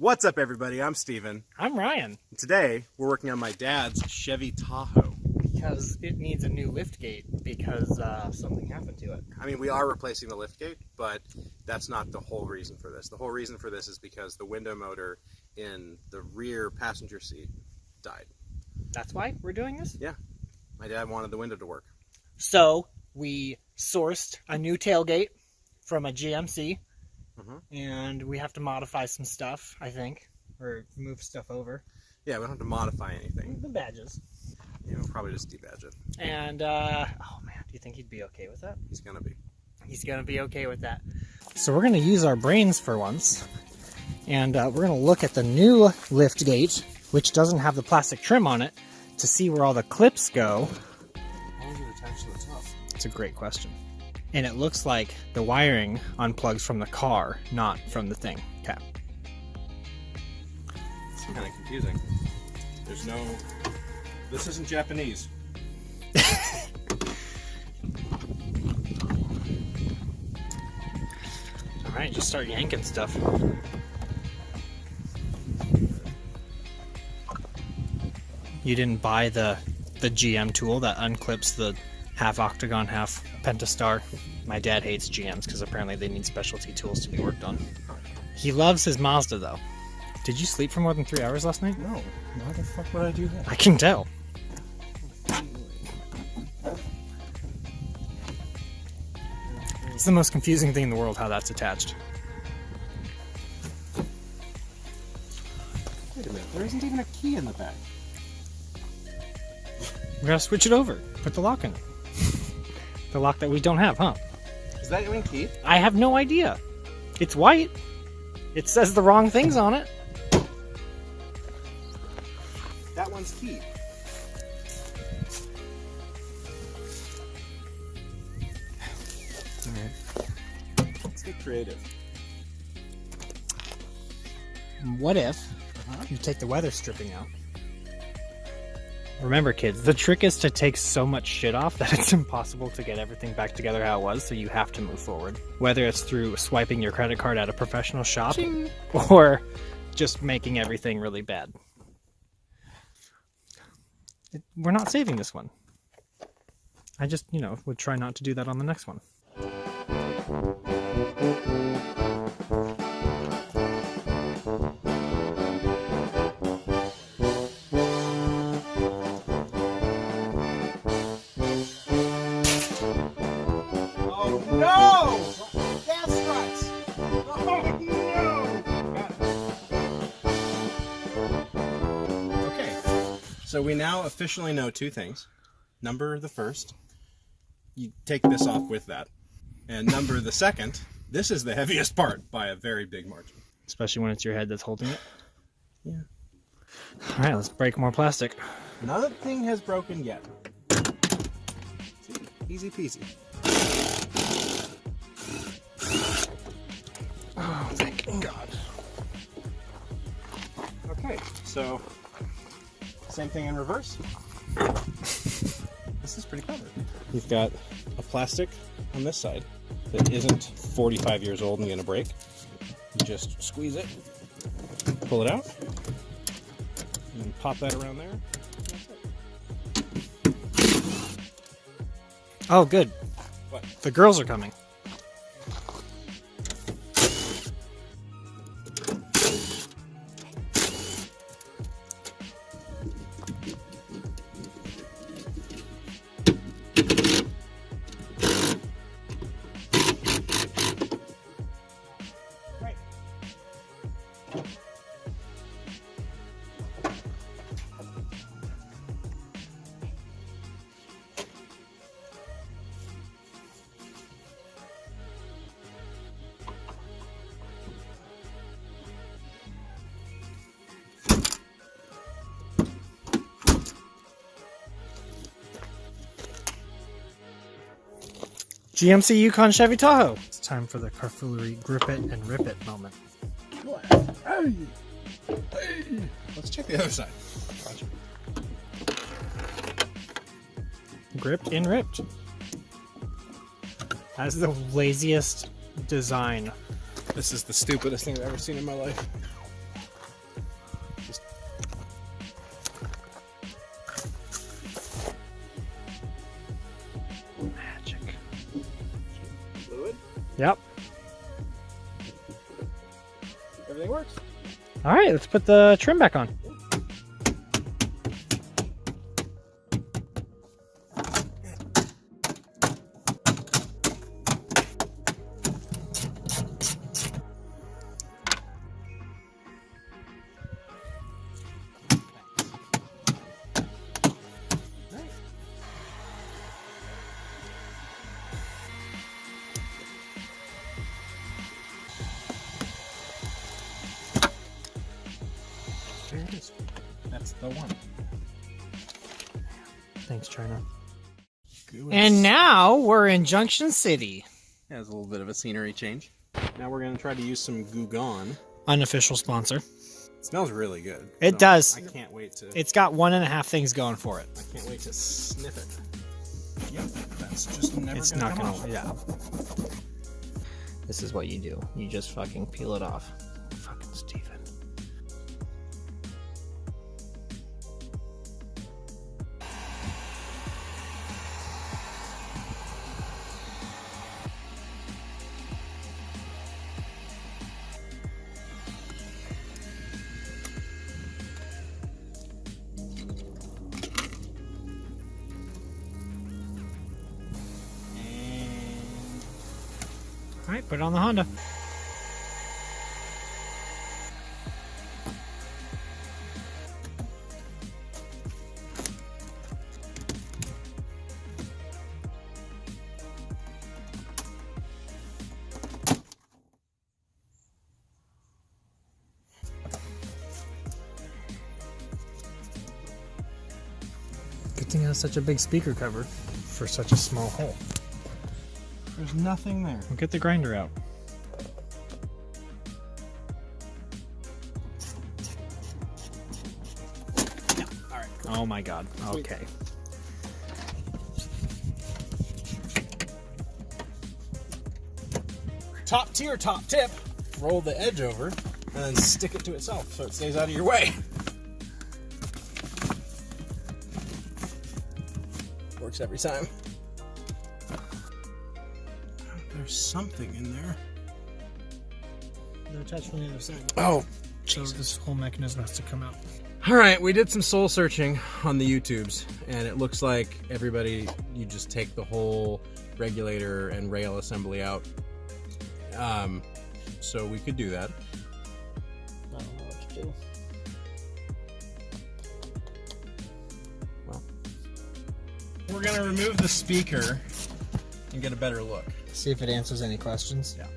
What's up, everybody? I'm Steven. I'm Ryan. Today, we're working on my dad's Chevy Tahoe. Because it needs a new liftgate because something happened to it. I mean, we are replacing the liftgate, but that's not the whole reason for this. The whole reason for this is because the window motor in the rear passenger seat died. That's why we're doing this? Yeah. My dad wanted the window to work. So, we sourced a new tailgate from a GMC. And we have to modify some stuff, I think, or move stuff over. Yeah, we don't have to modify anything. The badges. Yeah, we'll probably just debadge it. And, oh man, do you think he'd be okay with that? He's gonna be. He's gonna be okay with that. So we're gonna use our brains for once, and we're gonna look at the new liftgate, which doesn't have the plastic trim on it, to see where all the clips go. How is it attached to the top? It's a great question. And it looks like the wiring unplugs from the car, not from the thing. Okay. It's kind of confusing. There's no... This isn't Japanese. Alright, just start yanking stuff. You didn't buy the GM tool that unclips the half octagon, half pentastar. My dad hates GMs because apparently they need specialty tools to be worked on. He loves his Mazda though. Did you sleep for more than 3 hours last night? No. Why the fuck would I do that? I can tell. It's the most confusing thing in the world how that's attached. Wait a minute, there isn't even a key in the back. We gotta switch it over. Put the lock in. The lock that we don't have, huh? Is that even key? I have no idea. It's white. It says the wrong things on it. That one's key. Alright. Let's get creative. What if you take the weather stripping out? Remember, kids, the trick is to take so much shit off that it's impossible to get everything back together how it was, so you have to move forward. Whether it's through swiping your credit card at a professional shop, Ching. Or just making everything really bad. We're not saving this one. I just, would try not to do that on the next one. No! Gas struts! Oh no! Okay, so we now officially know two things. Number the first, you take this off with that. And number the second, this is the heaviest part by a very big margin. Especially when it's your head that's holding it. Yeah. Alright, let's break more plastic. Nothing has broken yet. See, easy peasy. Oh, thank God. Okay, so same thing in reverse. This is pretty clever. You've got a plastic on this side that isn't 45 years old and gonna break. You just squeeze it, pull it out, and pop that around there. That's it. Oh, good. What? The girls are coming. GMC Yukon Chevy Tahoe. It's time for the carfoolery grip it and rip it moment. Hey. Let's check the other side. Gotcha. Gripped and ripped. That's the laziest design. This is the stupidest thing I've ever seen in my life. Yep. Everything works. All right, let's put the trim back on. There it is. That's the one. Thanks, China. Good. And now we're in Junction City. Has a little bit of a scenery change. Now we're going to try to use some Goo Gone. Unofficial sponsor. It smells really good. It does. I can't wait to. It's got 1.5 things going for it. I can't wait to sniff it. Yep, that's just never. It's gonna not come gonna. off. Yeah. This is what you do. You just fucking peel it off. Fucking Steven. All right, put it on the Honda. Good thing it has such a big speaker cover for such a small hole. There's nothing there. We'll get the grinder out. Yeah. All right. Cool. Oh my god. Sweet. Okay. Top tier, top tip. Roll the edge over and then stick it to itself so it stays out of your way. Works every time. There's something in there. No touch from the other side. Oh, So this whole mechanism has to come out. all right. We did some soul searching on the YouTubes, and it looks like everybody, you just take the whole regulator and rail assembly out. So we could do that. I don't know what to do. Well, we're gonna remove the speaker and get a better look. See if it answers any questions. Yeah.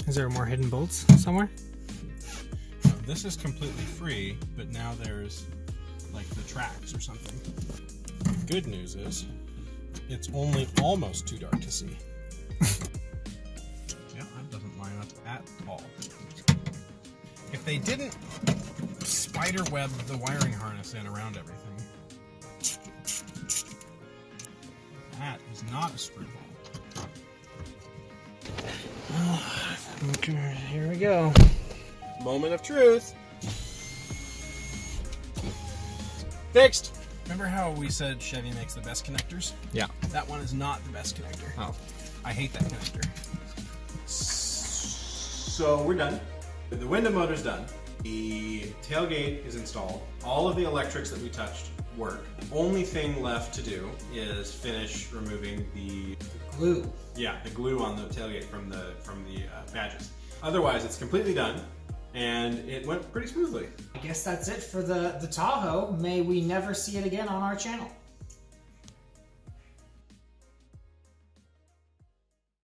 Is there more hidden bolts somewhere? This is completely free, but now there's like the tracks or something. Good news is, it's only almost too dark to see. Yeah, that doesn't line up at all. If they didn't spider web the wiring harness in around everything, that is not a screw hole. Okay, here we go. Moment of truth. Fixed. Remember how we said Chevy makes the best connectors? Yeah. That one is not the best connector. Oh. I hate that connector. So we're done. The window motor's done. The tailgate is installed. All of the electrics that we touched work. The only thing left to do is finish removing the Glue. the glue on the tailgate from the badges. Otherwise, it's completely done, and it went pretty smoothly. I guess that's it for the Tahoe. May we never see it again on our channel.